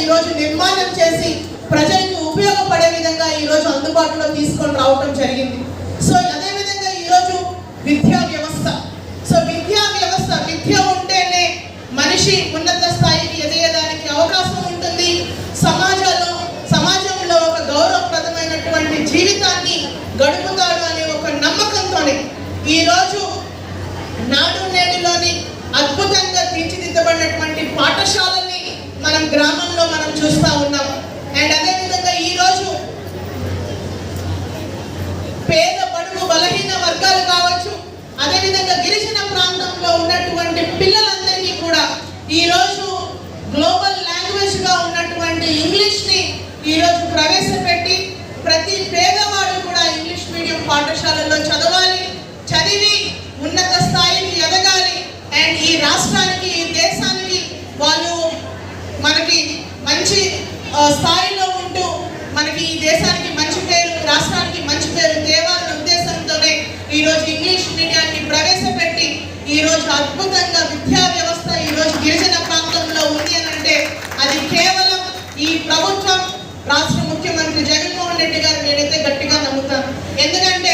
ఈరోజు నిర్మాణం చేసి ప్రజలకు ఉపయోగపడే విధంగా ఈరోజు అందుబాటులో తీసుకొని రావటం జరిగింది. సో అదేవిధంగా ఈరోజు విద్యా వ్యవస్థ, విద్య ఉంటేనే మనిషి ఉన్నత స్థాయికి ఎదిగేదానికి అవకాశం ఉంటుంది. సమాజంలో ఒక గౌరవప్రదమైనటువంటి జీవితాన్ని గడుపుతాడు అనే ఒక నమ్మకంతోనే ఈరోజు నాడు నేడులోని అద్భుతంగా తీర్చిదిద్దబడినటువంటి పాఠశాలని మనం గ్రామంలో మనం చూస్తూ ఉన్నాం. అండ్ అదేవిధంగా ఈరోజు పేద బడుగు బలహీన వర్గాలు కావచ్చు, అదేవిధంగా గిరిజన ప్రాంతంలో ఉన్నటువంటి పిల్లలందరికీ కూడా ఈరోజు గ్లోబల్ లాంగ్వేజ్ గా ఉన్నటువంటి ఇంగ్లీష్ ని ఈరోజు ప్రవేశపెట్టి ప్రతి పేదవాడు కూడా ఇంగ్లీష్ మీడియం పాఠశాలలో చదివి ఉన్నత స్థాయికి ఎదగాలి. అండ్ ఈ రాష్ట్రానికి ఈ దేశానికి వాళ్ళు మనకి మంచి స్థాయిలో ఉంటూ మనకి ఈ దేశానికి మంచి పేరు, రాష్ట్రానికి మంచి పేరు తేవాలనే ఉద్దేశంతోనే ఈరోజు ఇంగ్లీష్ మీడియాన్ని ప్రవేశపెట్టి ఈరోజు అద్భుతంగా విద్యా వ్యవస్థ ఈరోజు గిరిజన ప్రాంతంలో ఉంది అని అంటే అది కేవలం ఈ ప్రభుత్వం, రాష్ట్ర ముఖ్యమంత్రి జగన్మోహన్ రెడ్డి గారు నేనైతే గట్టిగా నమ్ముతాను. ఎందుకంటే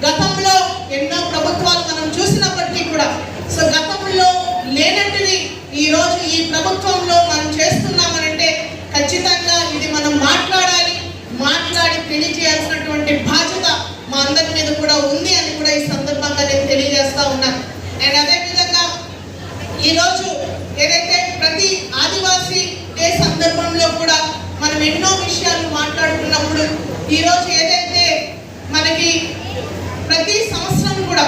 గతంలో ఎన్నో ప్రభుత్వాలు మనం చూసినప్పటికీ కూడా సో గతంలో లేనట్టుది ఈరోజు ఈ ప్రభుత్వంలో మనం చేస్తున్నామనంటే ఖచ్చితంగా ఇది మనం మాట్లాడి తెలియజేయాల్సినటువంటి బాధ్యత మా అందరి మీద కూడా ఉంది అని కూడా ఈ సందర్భంగా నేను తెలియజేస్తా ఉన్నాను. అండ్ అదేవిధంగా ఈరోజు ఏదైతే ప్రతి ఆదివాసీ డే సందర్భంలో కూడా మనం ఎన్నో విషయాలు మాట్లాడుకున్నప్పుడు ఈరోజు ఏదైతే మనకి ప్రతి సంవత్సరం కూడా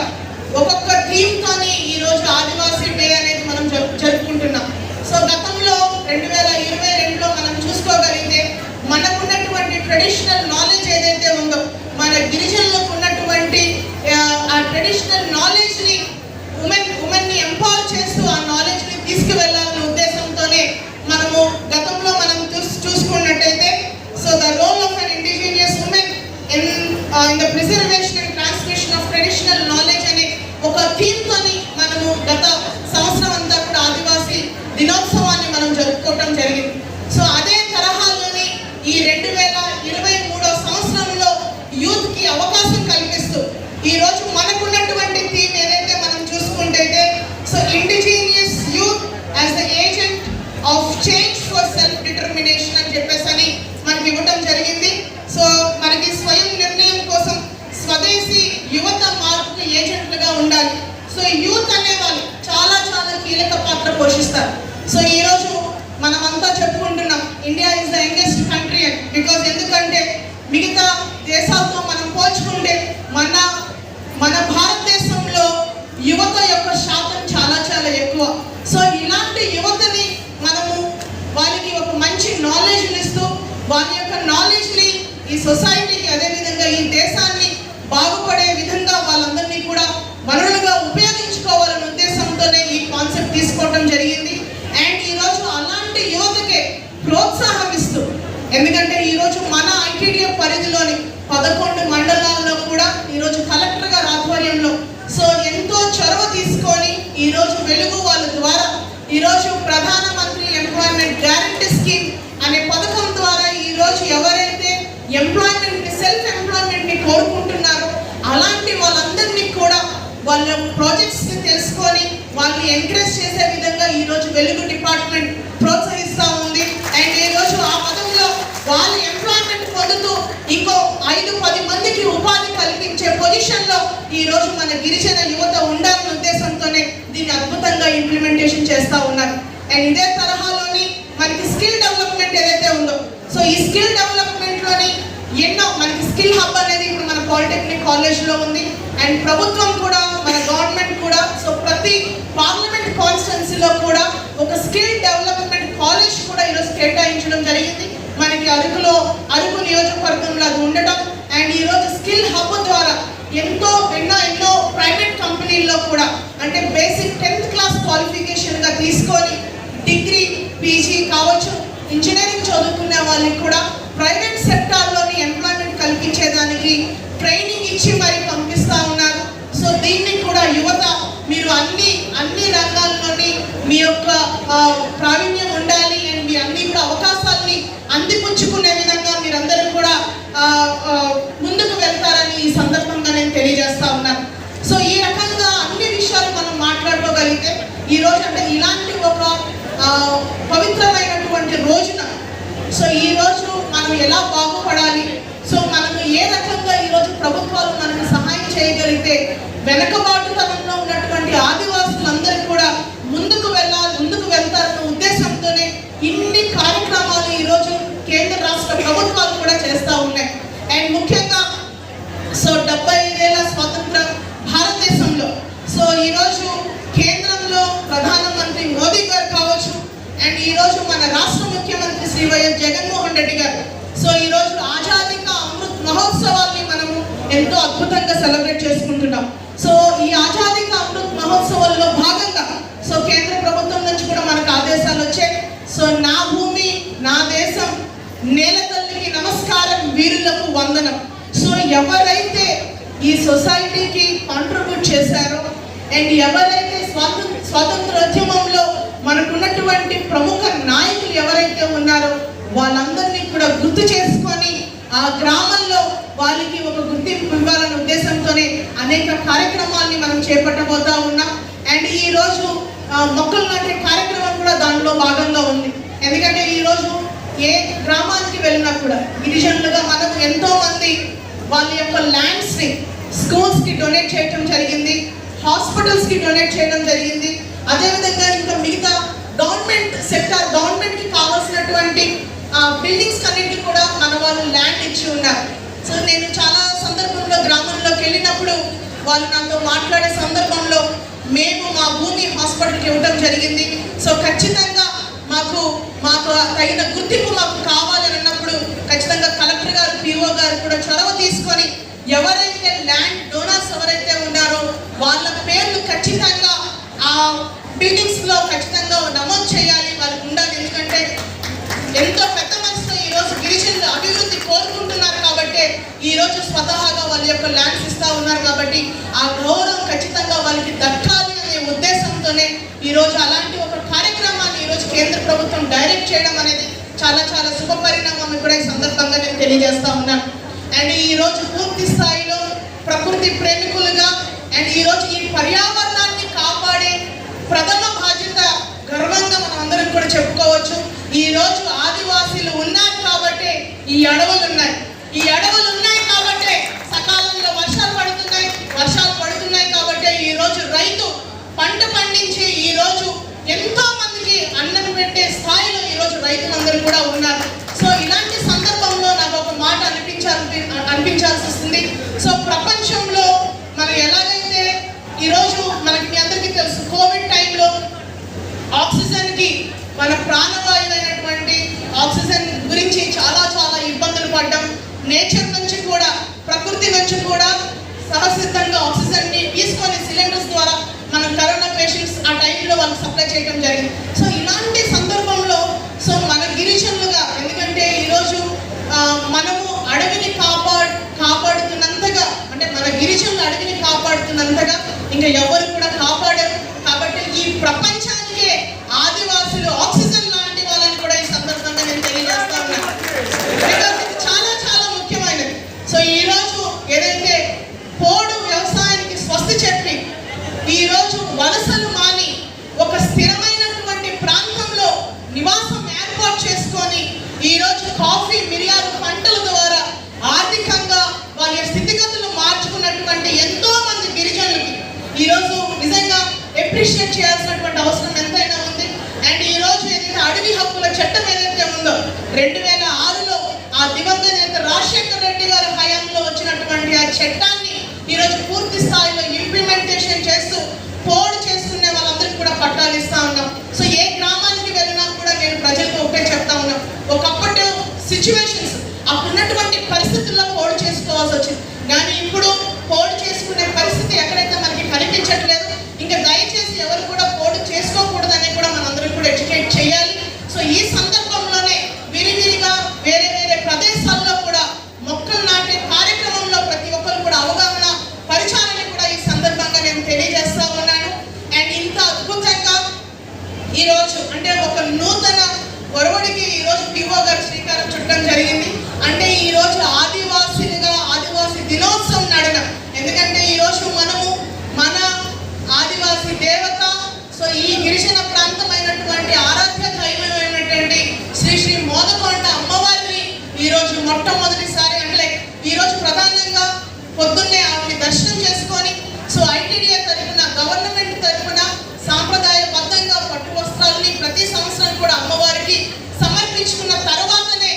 ఒక్కొక్క థీమ్తోని ఈరోజు ఆదివాసీ డే అనేది మనం జరుపుకుంటున్నాం. సో గతంలో 2022లో మనం చూసుకోగలిగితే మనకున్నటువంటి ట్రెడిషనల్ నాలెడ్జ్ ఏదైతే ఉందో మన గిరిజనులకు ఉన్నటువంటి ఆ ట్రెడిషనల్ నాలెడ్జ్ని ఉమెన్ని ఎంపవర్ చేస్తూ ఆ నాలెడ్జ్ని తీసుకువెళ్ళాలనే ఉద్దేశంతోనే మనము గతంలో మనం చూసుకున్నట్టయితే so the role of an indigenous women in the preservation and transmission of traditional knowledge అనే ఒక థీమ్తోని మనము గత సంవత్సరం అంతా కూడా ఆదివాసీ దినోత్సవాన్ని మనం జరుపుకోవటం జరిగింది. సో అదే తరహాలోని ఈ 2023 సంవత్సరంలో యూత్ కి అవకాశం కల్పిస్తూ ఈరోజు మనకున్నటువంటి థీమ్ ఏదైతే మనం చూసుకుంటే so indigenous youth as the agent of change for self determination అని చెప్పేసి మనకి ఇవ్వటం జరిగింది. సో మనకి స్వయం నిర్ణయం కోసం స్వదేశీ యువత మార్పుకు ఏజెంట్లుగా ఉండాలి. సో యూత్ అనేవాళ్ళు చాలా కీలక పాత్ర పోషిస్తారు. సో ఈరోజు మనమంతా చెప్పుకుంటున్నాం India is the youngest country అని. బికాజ్ ఎందుకంటే మిగతా దేశాలతో మనం పోల్చుకుంటే మన భారతదేశంలో యువత యొక్క శాతం చాలా ఎక్కువ. సో ఇలాంటి యువతని మనము వారికి ఒక మంచి నాలెడ్జ్ని ఇస్తూ వారి యొక్క నాలెడ్జ్ని ఈ సొసైటీకి అదేవిధంగా ఈ దేశాన్ని బాగుపడే విధంగా వాళ్ళందరినీ కూడా వనరులుగా ఉపయోగించుకోవాలనే ఉద్దేశంతోనే ఈ కాన్సెప్ట్ తీసుకోవడం జరిగింది. అండ్ ఈరోజు అలాంటి యువతకే ప్రోత్సాహం ఇస్తూ, ఎందుకంటే ఈరోజు మన ఐటీడీఎఫ్ పరిధిలోని 11 మండలాల్లో కూడా ఈరోజు కలెక్టర్ గారి ఆధ్వర్యంలో సో ఎంతో చొరవ తీసుకొని ఈరోజు వెలుగు వాళ్ళ ద్వారా ఈరోజు ప్రధానమంత్రి ఎంప్లాయ్మెంట్ గ్యారంటీ స్కీమ్ అనే పథకం ద్వారా ఈరోజు ఎవరైతే ఎంప్లాయ్మెంట్ని సెల్ఫ్ ఎంప్లాయ్మెంట్ని కోరుకుంటున్నారో అలాంటి వాళ్ళందరినీ కూడా వాళ్ళ ప్రాజెక్ట్స్ని తెలుసుకొని వాళ్ళని ఎంకరేజ్ చేసే విధంగా ఈరోజు వెలుగు డిపార్ట్మెంట్ ప్రోత్సహిస్తూ ఉంది. అండ్ ఈరోజు ఆ పదంలో వాళ్ళు ఎంప్లాయ్మెంట్ పొందుతూ ఇంకో 5-10 మందికి ఉపాధి కల్పించే పొజిషన్లో ఈరోజు మన గిరిజన యువత ఉండాలనే ఉద్దేశంతోనే దీన్ని అద్భుతంగా ఇంప్లిమెంటేషన్ చేస్తూ ఉన్నారు. అండ్ ఇదే తరహాలోని మనకి స్కిల్ డెవలప్మెంట్ ఏదైతే ఉందో సో ఈ స్కిల్ డెవలప్మెంట్లోని ఎన్నో మనకి స్కిల్ హబ్ అనేది ఇప్పుడు మన పాలిటెక్నిక్ కాలేజ్లో ఉంది. అండ్ ప్రభుత్వం కూడా మన గవర్నమెంట్ కూడా సో ప్రతి పార్లమెంట్ కాన్స్టిట్యున్సీలో కూడా ఒక స్కిల్ డెవలప్మెంట్ కాలేజ్ కూడా ఈరోజు కేటాయించడం జరిగింది. మనకి అరకు నియోజకవర్గంలో అది ఉండటం అండ్ ఈరోజు స్కిల్ హబ్ ద్వారా ఎన్నో ప్రైవేట్ కంపెనీల్లో కూడా అంటే బేసిక్ 10th క్లాస్ క్వాలిఫికేషన్గా తీసుకొని డిగ్రీ పీజీ కావచ్చు ఇంజనీరింగ్ చదువుకునే వాళ్ళకి కూడా ప్రైవేట్ సెక్టార్లోని ఎంప్లాయ్మెంట్ కల్పించేదానికి ట్రైనింగ్ ఇచ్చి మరి పంపిస్తూ ఉన్నారు. సో దీన్ని కూడా యువత మీరు అన్ని రంగాల్లోని మీ యొక్క ప్రావీణ్యం ఉండాలి అండ్ మీ అన్ని కూడా అవకాశాలు అందిపుచ్చుకునే విధంగా మీరందరూ కూడా ముందుకు వెళ్తారని ఈ సందర్భంగా నేను తెలియజేస్తా ఉన్నాను. సో ఈ రకంగా అన్ని విషయాలు మనం మాట్లాడుకోగలిగితే ఈ రోజు అంటే ఇలాంటి ఒక పవిత్రమైనటువంటి రోజున సో ఈ రోజు మనం ఎలా బాగుపడాలి, సో మనము ఏ రకంగా ఈరోజు ప్రభుత్వాలు మనకు సహాయం చేయగలిగితే వెనకబాటుతనంలో ఉన్నటువంటి ఆదివాసులందరూ కూడా ముందుకు వెళ్తారన్న ఉద్దేశంతోనే ఇన్ని కార్యక్రమాలు ఈరోజు కేంద్ర రాష్ట్ర ప్రభుత్వాలు కూడా చేస్తూ ఉన్నాయి. అండ్ ముఖ్యంగా సో 75 ఏళ్ల స్వాతంత్ర భారతదేశంలో సో ఈరోజు కేంద్రంలో ప్రధానమంత్రి మోదీ గారు కావచ్చు, అండ్ ఈరోజు మన రాష్ట్ర ముఖ్యమంత్రి శ్రీ వైఎస్ జగన్మోహన్ రెడ్డి గారు సో ఈరోజు ఆజాదీ కా అమృత్ మహోత్సవాల్ని మనము ఎంతో అద్భుతంగా సెలబ్రేట్ చేసుకుంటున్నాం. సో ఈ ఆజాదీ కా అమృత్ మహోత్సవాల్లో భాగంగా సో కేంద్ర ప్రభుత్వం నుంచి కూడా మనకు ఆదేశాలు వచ్చాయి. సో నా భూమి నా దేశం, నేల తల్లికి నమస్కారం, వీరులకు వందనం. సో ఎవరైతే ఈ సొసైటీకి కాంట్రిబ్యూట్ చేశారో అండ్ ఎవరైతే స్వాతంత్రోద్యమంలో మనకున్నటువంటి ప్రముఖ నాయకులు ఎవరైతే ఉన్నారో వాళ్ళందరినీ కూడా గుర్తు చేసుకొని ఆ గ్రామంలో వాళ్ళకి ఒక గుర్తింపు ఇవ్వాలనే ఉద్దేశంతోనే అనేక కార్యక్రమాల్ని మనం చేపట్టబోతా ఉన్నాం. అండ్ ఈ రోజు మొక్కలు నాటే కార్యక్రమం కూడా దానిలో భాగంగా ఉంది. ఎందుకంటే ఈరోజు ఏ గ్రామానికి వెళ్ళినా కూడా గిరిజనులుగా మనం ఎంతో మంది వాళ్ళ యొక్క ల్యాండ్స్ని స్కూల్స్కి డొనేట్ చేయడం జరిగింది, హాస్పిటల్స్కి డొనేట్ చేయడం జరిగింది. అదేవిధంగా ఇంకా మిగతా గవర్నమెంట్కి కావాల్సినటువంటి బిల్డింగ్స్ అన్నింటికి కూడా మన వాళ్ళు ల్యాండ్ ఇచ్చి ఉన్నారు. సో నేను చాలా సందర్భంలో గ్రామంలోకి వెళ్ళినప్పుడు వాళ్ళు నాతో మాట్లాడే సందర్భంలో మేము మా భూమి హాస్పిటల్కి ఇవ్వడం జరిగింది, సో ఖచ్చితంగా మాకు తగిన గుర్తింపు మాకు కావాలని అన్నప్పుడు ఖచ్చితంగా కలెక్టర్ గారు, పిఓ గారు కూడా చొరవ తీసుకొని ఎవరైతే ల్యాండ్ డోనర్స్ ఎవరైతే ఉన్నారో వాళ్ళ పేర్లు ఖచ్చితంగా ఆ బిల్డింగ్స్లో ఖచ్చితంగా నమోదు చేయాలి, వాళ్ళకు ఉండాలి. ఎందుకంటే ఎంతో పెద్ద మనసుతో ఈరోజు గిరిజనులు అభివృద్ధి కోరుకుంటున్నారు కాబట్టి ఈరోజు స్వతహాగా వాళ్ళ యొక్క ల్యాండ్స్ ఇస్తూ ఉన్నారు కాబట్టి ఆ గౌరవం ఖచ్చితంగా వాళ్ళకి దక్కాలి అనే ఉద్దేశంతోనే ఈరోజు అలాంటి ఒక కార్యక్రమాన్ని ఈరోజు కేంద్ర ప్రభుత్వం డైరెక్ట్ చేయడం అనేది చాలా చాలా శుభ పరిణామం కూడా ఈ సందర్భంగా నేను తెలియజేస్తా ఉన్నాను. అండ్ ఈరోజు పూర్తి స్థాయిలో ప్రకృతి ప్రేమికులుగా అండ్ ఈరోజు ఈ పర్యావరణాన్ని కాపాడే ప్రథమ బాధ్యత గర్వంగా మనం అందరం కూడా చెప్పుకోవచ్చు. ఈ రోజు ఆదివాసీలు ఉన్నారు కాబట్టి ఈ అడవులు ఉన్నాయి కాబట్టి సకాలంలో వర్షాలు పడుతున్నాయి కాబట్టి ఈ రోజు రైతు పంట పండించి ఈ రోజు ఎంతో మందికి అన్నం పెట్టే స్థాయిలో ఈ రోజు రైతులందరూ కూడా ఉన్నారు. సో ఇలాంటి సందర్భంలో నాకు ఒక మాట అనిపించాల్సి వస్తుంది. సో ప్రపంచంలో మనం ఎలాగైతే ఈరోజు మనకి మీ అందరికీ తెలుసు కోవిడ్ టైంలో ఆక్సిజన్కి మన ప్రాణవాయువైనటువంటి ఆక్సిజన్ గురించి చాలా చాలా ఇబ్బందులు పడ్డాం. నేచర్ నుంచి కూడా ప్రకృతి నుంచి కూడా సహసిద్ధంగా ఆక్సిజన్ని తీసుకొని సిలిండర్స్ ద్వారా మనం కరోనా పేషెంట్స్ ఆ టైంలో వాళ్ళకి సప్లై చేయడం జరిగింది. సో ఇలాంటి సందర్భంలో సో మన గిరిజనులుగా ఎందుకంటే ఈరోజు మనము అడవిని కాపాడుతున్నంతగా అంటే మన గిరిజనులు అడవిని కాపాడుతున్నంతగా ఇంకా ఎవరు కూడా కాపాడరు. కాబట్టి ఈ ప్రపంచానికే ఆదివాసులు ఆక్సిజన్ లాంటి వాళ్ళని కూడా ఈ సందర్భంగా నేను తెలియజేస్తా ఉన్నాను. బికాస్ ఇది చాలా చాలా ముఖ్యమైనది. సో ఈరోజు ఏదైతే పోడు వ్యవసాయానికి స్వస్తి చెప్పి ఈరోజు వలసలు మాని ఒక స్థిరమైనటువంటి ప్రాంతంలో నివాసం ఏర్పాటు చేసుకొని ఈరోజు కాఫీ మిరియాలు పంటల ద్వారా ఆర్థికంగా వాళ్ళ స్థితిగతులు మార్చుకున్నటువంటి ఎంతో మంది గిరిజనులకి ఈరోజు నిజంగా అప్రిషియేట్ చేయాల్సినటువంటి అవసరం ఎంతైనా ఉంది. అండ్ ఈరోజు ఏదైతే అడవి హక్కుల చట్టం ఏదైతే ఉందో 2006లో ఆ దివంగత నేత రాజశేఖర్ రెడ్డి గారి హయాంలో వచ్చినటువంటి ఆ చట్టాన్ని ఈరోజు పూర్తి స్థాయిలో ఇంప్లిమెంటేషన్ చేస్తూ పోడు చేసుకునే వాళ్ళందరికీ కూడా పట్టాలు ఇస్తా ఉన్నాం. సో ఏ గ్రామానికి వెళ్ళినా కూడా నేను ప్రజలకు ఒకే చెప్తా ఉన్నాం. ఒకప్పటి సిచ్యువేషన్స్ అప్పుడున్నటువంటి పరిస్థితుల్లో పోడు చేసుకోవాల్సి వచ్చింది, కానీ ఇప్పుడు పోడు చేసుకునే పరిస్థితి ఎక్కడైతే మనకి కనిపించట్లేదు. ఇంకా దయచేసి ఎవరు కూడా పోడు చేసుకోకూడదని కూడా మనందరం కూడా ఎడ్యుకేట్ చేయాలి. సో ఈ సందర్భంలోనే విరివిరిగా వేరే వేరే ప్రదేశాల్లో కూడా మొక్కలు నాటే కార్యక్రమంలో ప్రతి ఒక్కరు కూడా అవగాహన పరిచయాన్ని కూడా ఈ సందర్భంగా నేను తెలియజేస్తా ఉన్నాను. అండ్ ఇంత అద్భుతంగా ఈరోజు అంటే ఒక నూతన ఒరవడికి ఈ రోజు పిఓ గారు శ్రీకారం చుట్టడం జరిగింది. అంటే ఈ రోజు ఆదివాసీలుగా ఆదివాసీ దినోత్సవం నడక. ఎందుకంటే ఈ రోజు మనము మన ఆదివాసీ దేవత, సో ఈ గిరిజన ప్రాంతమైనటువంటి ఆరాధ్య దైవమైనటువంటి శ్రీ శ్రీ మోదకొండ అమ్మవారిని ఈ రోజు మొట్టమొదటిసారి అంటే ఈ రోజు ప్రధానంగా పొద్దున్నే ఆవిడని దర్శనం చేసుకొని, సో ఐటీడీఏ తరఫున గవర్నమెంట్ తరఫున సాంప్రదాయబద్ధంగా పట్టు వస్త్రాలని ప్రతి సంవత్సరం కూడా అమ్మవారికి సమర్పించుకున్న తర్వాతనే,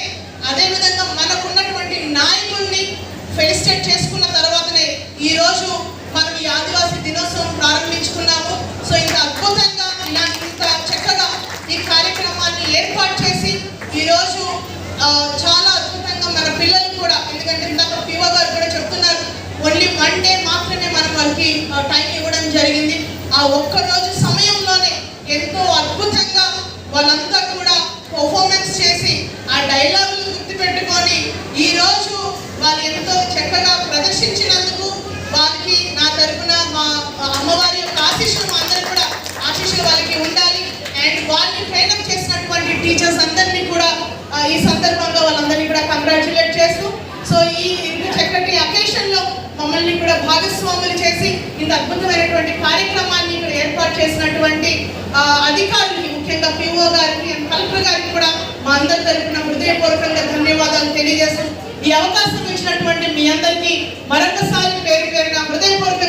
అదేవిధంగా మనకున్నటువంటి నాయకుల్ని ఫెలిసిటేట్ చేసుకున్న తర్వాతనే ఈ రోజు మనం ఈ ఆదివాసీ దినోత్సవం ప్రారంభించుకున్నాము. సో ఇంత అద్భుతంగా ఇంత చక్కగా ఈ కార్యక్రమాన్ని ఏర్పాటు చేసి ఈరోజు చాలా అద్భుతంగా మన పిల్లలు కూడా, ఎందుకంటే ఇందాక పిఓ గారు కూడా చెప్తున్నారు, ఓన్లీ 1 డే మాత్రమే మనం వాళ్ళకి టైం ఇవ్వడం జరిగింది. ఆ ఒక్కరోజు సమయంలోనే ఎంతో అద్భుతంగా వాళ్ళంతా కూడా పర్ఫార్మెన్స్ చేసి ఆ డైలాగులు గుర్తుపెట్టుకొని ఈరోజు వాళ్ళు ఎంతో చక్కగా ప్రదర్శించినందుకు వాళ్ళకి నా తరఫున మా అమ్మవారి యొక్క ఆశీస్సులు అందరూ కూడా ఆశీస్సులు వాళ్ళకి ఉండాలి. అండ్ వాళ్ళని ట్రైనప్ చేసినటువంటి టీచర్స్ అందరినీ కూడా ఈ సందర్భంగా వాళ్ళందరినీ కూడా కంగ్రాచులేట్ చేస్తూ, సో ఈ ఇంత చక్కటి అకేషన్లో మమ్మల్ని కూడా భాగస్వాములు చేసి ఇంత అద్భుతమైనటువంటి కార్యక్రమాన్ని ఇక్కడ ఏర్పాటు చేసినటువంటి అధికారులకి, ముఖ్యంగా పిఓ గారికి అండ్ కలెక్టర్ గారికి కూడా మా అందరి తరఫున హృదయపూర్వకంగా ధన్యవాదాలు తెలియజేస్తూ, ఈ అవకాశం ఇచ్చినటువంటి మీ అందరికీ మరొకసారి పేరు పేరున హృదయపూర్వక